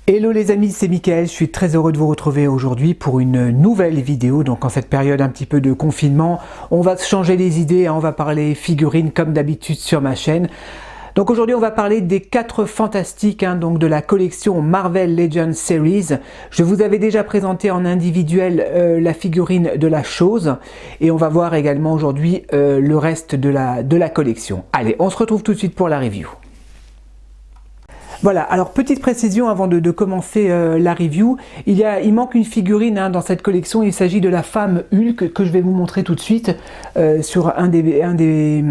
Hello les amis, c'est Mickaël, je suis très heureux de vous retrouver aujourd'hui pour une nouvelle vidéo. Donc en cette période un petit peu de confinement, on va changer les idées, on va parler figurines comme d'habitude sur ma chaîne. Donc aujourd'hui on va parler des 4 fantastiques donc de la collection Marvel Legends Series. Je vous avais déjà présenté en individuel la figurine de la chose et on va voir également aujourd'hui le reste de la collection. Allez, on se retrouve tout de suite pour la review. Voilà, alors petite précision avant de commencer la review, il manque une figurine dans cette collection, il s'agit de la femme Hulk que je vais vous montrer tout de suite sur un des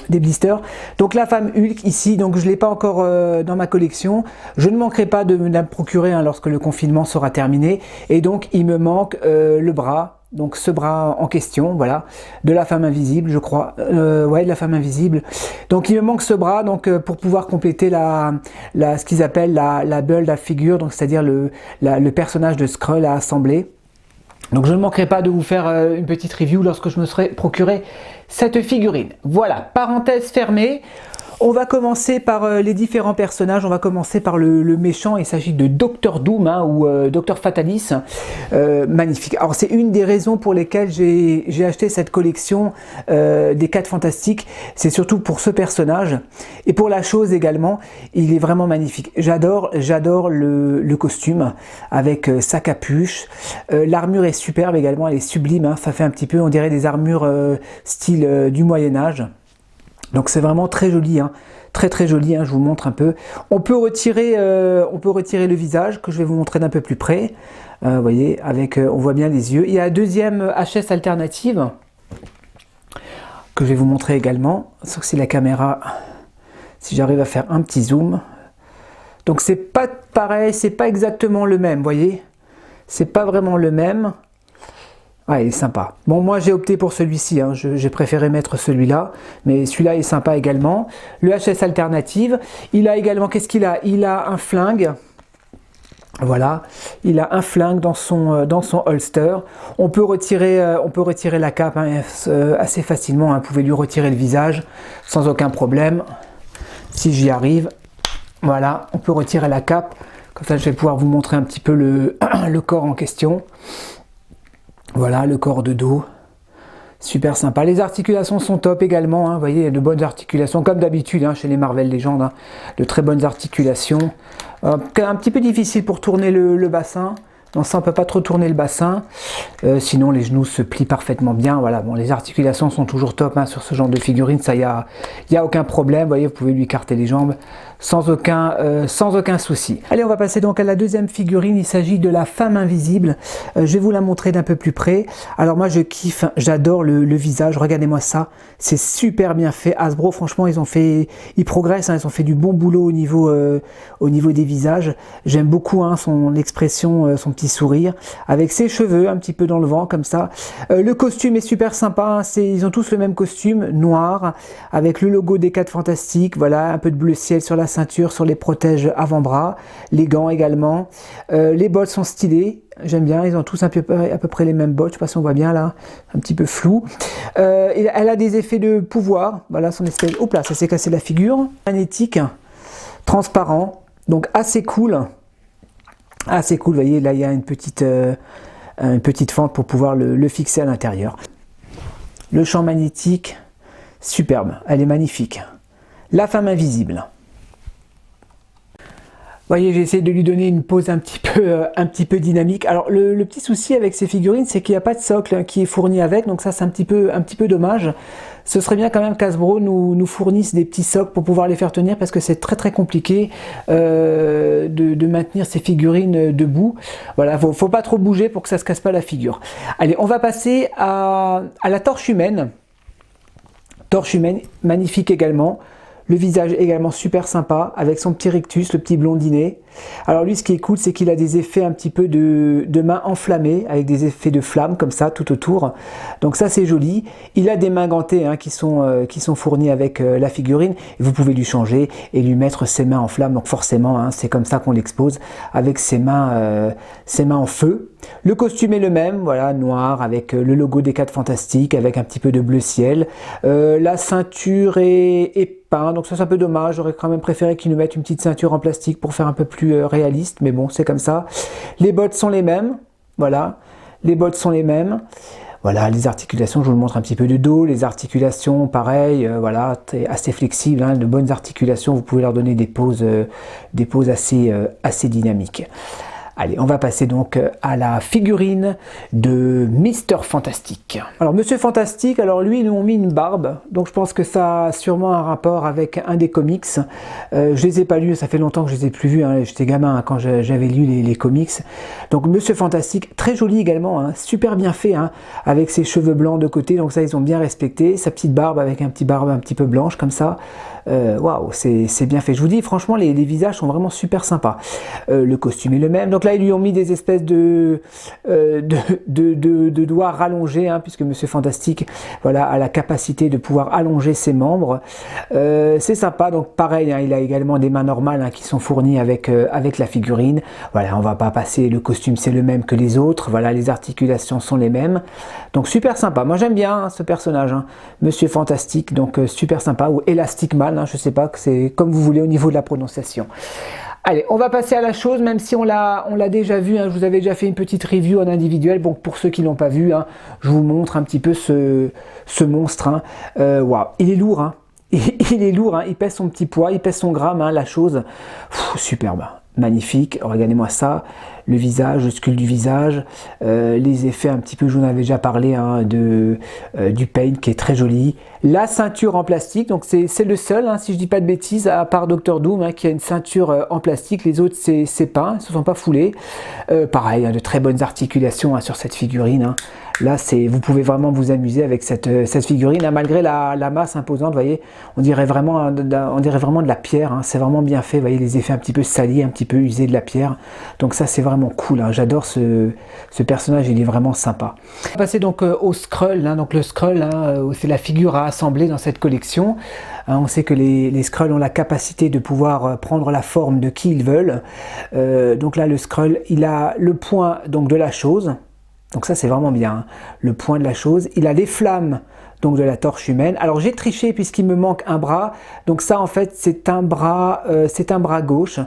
blisters. Donc la femme Hulk ici, donc je ne l'ai pas encore dans ma collection, je ne manquerai pas de me la procurer lorsque le confinement sera terminé, et donc il me manque le bras. Donc ce bras en question, voilà, de la femme invisible, je crois, ouais, de la femme invisible. Donc il me manque ce bras, donc pour pouvoir compléter ce qu'ils appellent la build-up figure, donc c'est-à-dire le personnage de Skrull à assembler. Donc je ne manquerai pas de vous faire une petite review lorsque je me serai procuré cette figurine. Voilà, parenthèse fermée. On va commencer par les différents personnages, on va commencer par le méchant, il s'agit de Docteur Doom ou Docteur Fatalis, magnifique. Alors c'est une des raisons pour lesquelles j'ai acheté cette collection des 4 fantastiques, c'est surtout pour ce personnage, et pour la chose également, il est vraiment magnifique. J'adore le costume, avec sa capuche, l'armure est superbe également, elle est sublime, ça fait un petit peu, on dirait des armures style du Moyen-Âge. Donc c'est vraiment très joli, très joli, je vous montre un peu. On peut retirer le visage, que je vais vous montrer d'un peu plus près. Vous voyez, on voit bien les yeux. Il y a la deuxième HS alternative, que je vais vous montrer également. Sauf que si la caméra, si j'arrive à faire un petit zoom. Donc c'est pas pareil, c'est pas exactement le même, vous voyez. C'est pas vraiment le même. Ah, il est sympa. Bon, moi j'ai opté pour celui-ci, j'ai préféré mettre celui-là, mais celui-là est sympa également. Le HS alternative, il a également, qu'est-ce qu'il a? Il a un flingue, voilà, il a un flingue dans son holster. On peut retirer la cape assez facilement, vous pouvez lui retirer le visage sans aucun problème, si j'y arrive. Voilà, on peut retirer la cape, comme ça je vais pouvoir vous montrer un petit peu le corps en question. Voilà, le corps de dos, super sympa. Les articulations sont top également, vous voyez, il y a de bonnes articulations, comme d'habitude chez les Marvel Legends, de très bonnes articulations. Un petit peu difficile pour tourner le bassin, donc ça on ne peut pas trop tourner le bassin, sinon les genoux se plient parfaitement bien. Voilà, bon, les articulations sont toujours top sur ce genre de figurine, ça y a aucun problème, vous voyez, vous pouvez lui écarter les jambes sans aucun souci. Allez, on va passer donc à la deuxième figurine, il s'agit de la femme invisible. Je vais vous la montrer d'un peu plus près. Alors moi je kiffe, j'adore le visage, regardez-moi ça, c'est super bien fait. Hasbro, franchement, ils progressent, ils ont fait du bon boulot au niveau des visages. J'aime beaucoup son expression, son petit sourire, avec ses cheveux un petit peu dans le vent comme ça. Le costume est super sympa, ils ont tous le même costume, noir, avec le logo des 4 fantastiques, voilà, un peu de bleu ciel sur la ceinture, sur les protèges avant-bras, les gants également. Les bottes sont stylées, j'aime bien, ils ont tous à peu près les mêmes bottes, je sais pas si on voit bien là, un petit peu flou. Elle a des effets de pouvoir, voilà son espèce, hop là, ça s'est cassé la figure, magnétique, transparent, donc assez cool, vous voyez, là il y a une petite fente pour pouvoir le fixer à l'intérieur. Le champ magnétique, superbe, elle est magnifique. La femme invisible. Vous voyez, j'ai essayé de lui donner une pose un petit peu dynamique. Alors le petit souci avec ces figurines, c'est qu'il n'y a pas de socle qui est fourni avec, donc ça c'est un petit peu dommage. Ce serait bien quand même qu'Hasbro nous fournisse des petits socles pour pouvoir les faire tenir, parce que c'est très compliqué de maintenir ces figurines debout. Voilà, faut pas trop bouger pour que ça se casse pas la figure. Allez, on va passer à la torche humaine. Torche humaine, magnifique également. Le visage également super sympa, avec son petit rictus, le petit blondinet. Alors lui, ce qui est cool, c'est qu'il a des effets un petit peu de mains enflammées, avec des effets de flammes comme ça tout autour. Donc ça c'est joli. Il a des mains gantées qui sont fournies avec la figurine. Et vous pouvez lui changer et lui mettre ses mains en flammes. Donc forcément, c'est comme ça qu'on l'expose, avec ses mains en feu. Le costume est le même, voilà, noir, avec le logo des 4 fantastiques, avec un petit peu de bleu ciel. La ceinture est peinte, donc ça c'est un peu dommage. J'aurais quand même préféré qu'ils nous mettent une petite ceinture en plastique pour faire un peu plus plus réaliste, mais bon, c'est comme ça. Les bottes sont les mêmes, voilà, les bottes sont les mêmes. Voilà, les articulations, je vous le montre un petit peu de dos, les articulations, pareil, voilà, assez flexibles, hein, de bonnes articulations, vous pouvez leur donner des poses assez dynamiques. Allez, on va passer donc à la figurine de Mister Fantastic. Alors, Monsieur Fantastic, alors lui, ils lui ont mis une barbe, donc je pense que ça a sûrement un rapport avec un des comics. Je les ai pas lus, ça fait longtemps que je les ai plus vus, hein. J'étais gamin hein, quand j'avais lu les comics. Donc, Monsieur Fantastic, très joli également, hein, super bien fait, hein, avec ses cheveux blancs de côté, donc ça, ils ont bien respecté. Sa petite barbe avec un petit peu blanche, comme ça. Waouh, c'est bien fait. Je vous dis, franchement, les visages sont vraiment super sympas. Le costume est le même. Donc là, ils lui ont mis des espèces de doigts rallongés, hein, puisque Monsieur Fantastique, voilà, a la capacité de pouvoir allonger ses membres. C'est sympa. Donc pareil, hein, il a également des mains normales hein, qui sont fournies avec la figurine. Voilà, on va pas passer. Le costume, c'est le même que les autres. Voilà, les articulations sont les mêmes. Donc super sympa. Moi, j'aime bien hein, ce personnage, hein, Monsieur Fantastique. Donc super sympa. Ou Elastic Man. Je ne sais pas, c'est comme vous voulez au niveau de la prononciation. Allez, on va passer à la chose, même si on l'a déjà vu, hein, je vous avais déjà fait une petite review en individuel, bon pour ceux qui ne l'ont pas vu, hein, je vous montre un petit peu ce monstre. Hein. Wow. Il est lourd, hein. Il est lourd, hein. Il pèse son petit poids, il pèse son gramme, hein, la chose. Pff, superbe, magnifique, regardez-moi ça. Le visage, le sculpte du visage, les effets un petit peu, je vous en avais déjà parlé, hein, du paint qui est très joli. La ceinture en plastique, donc c'est le seul, hein, si je dis pas de bêtises, à part Dr Doom, hein, qui a une ceinture en plastique. Les autres, c'est peint, ils ne se sont pas foulés. Pareil, hein, de très bonnes articulations hein, sur cette figurine. Hein. Là, vous pouvez vraiment vous amuser avec cette figurine, hein, malgré la masse imposante, vous voyez, on dirait vraiment de la pierre, hein, c'est vraiment bien fait, vous voyez, les effets un petit peu salis, un petit peu usés de la pierre. Donc ça, c'est vraiment cool, hein. J'adore ce personnage, il est vraiment sympa. On va passer donc au Skrull, hein. Donc le Skrull, hein, c'est la figure à assembler dans cette collection. Hein, on sait que les Skrulls ont la capacité de pouvoir prendre la forme de qui ils veulent. Donc là, le Skrull, il a le point donc, de la chose. Donc ça c'est vraiment bien, hein. Le point de la chose. Il a les flammes donc de la torche humaine. Alors j'ai triché puisqu'il me manque un bras. Donc ça en fait c'est un bras gauche.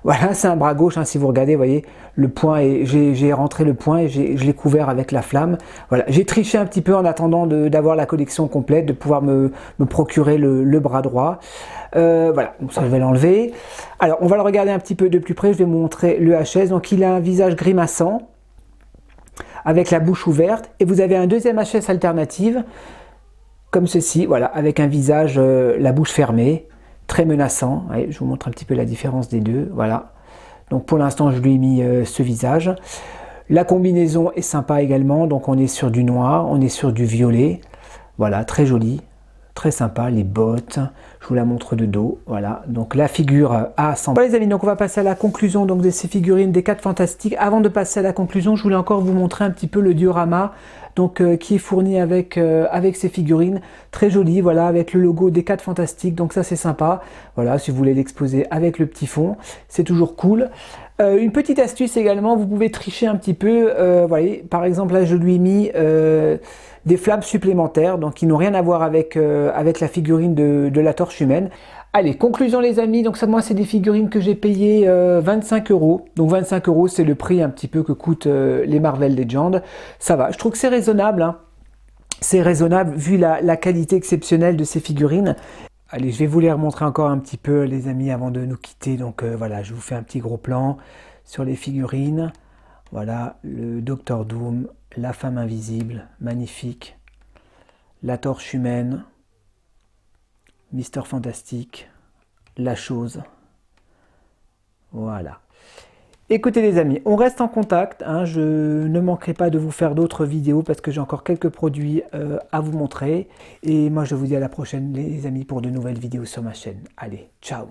Voilà, c'est un bras gauche, hein, si vous regardez, vous voyez, le point, j'ai rentré le point et je l'ai couvert avec la flamme. Voilà, j'ai triché un petit peu en attendant d'avoir la collection complète, de pouvoir me procurer le bras droit. Voilà, donc ça je vais l'enlever. Alors on va le regarder un petit peu de plus près, je vais vous montrer le HS. Donc il a un visage grimaçant, avec la bouche ouverte, et vous avez un deuxième HS alternative, comme ceci, voilà, avec un visage, la bouche fermée, très menaçant. Allez, je vous montre un petit peu la différence des deux, voilà. Donc pour l'instant, je lui ai mis ce visage. La combinaison est sympa également, donc on est sur du noir, on est sur du violet, voilà, très joli. Très sympa, les bottes, je vous la montre de dos, voilà, donc la figure à assembler. Voilà les amis, donc on va passer à la conclusion donc, de ces figurines des 4 Fantastiques. Avant de passer à la conclusion, je voulais encore vous montrer un petit peu le diorama donc, qui est fourni avec ces figurines, très joli, voilà, avec le logo des 4 Fantastiques, donc ça c'est sympa, voilà, si vous voulez l'exposer avec le petit fond, c'est toujours cool. Une petite astuce également, vous pouvez tricher un petit peu, voyez, par exemple là je lui ai mis des flammes supplémentaires, donc qui n'ont rien à voir avec la figurine de la torche humaine. Allez, conclusion les amis, donc ça moi c'est des figurines que j'ai payées 25 €. Donc 25 € c'est le prix un petit peu que coûtent les Marvel Legends. Ça va, je trouve que c'est raisonnable, hein. C'est raisonnable vu la qualité exceptionnelle de ces figurines. Allez, je vais vous les remontrer encore un petit peu les amis avant de nous quitter. Donc voilà, je vous fais un petit gros plan sur les figurines. Voilà, le Dr Doom, la femme invisible, magnifique. La torche humaine, Mister Fantastic, la chose. Voilà. Écoutez les amis, on reste en contact, hein, je ne manquerai pas de vous faire d'autres vidéos parce que j'ai encore quelques produits à vous montrer. Et moi je vous dis à la prochaine les amis pour de nouvelles vidéos sur ma chaîne. Allez, ciao!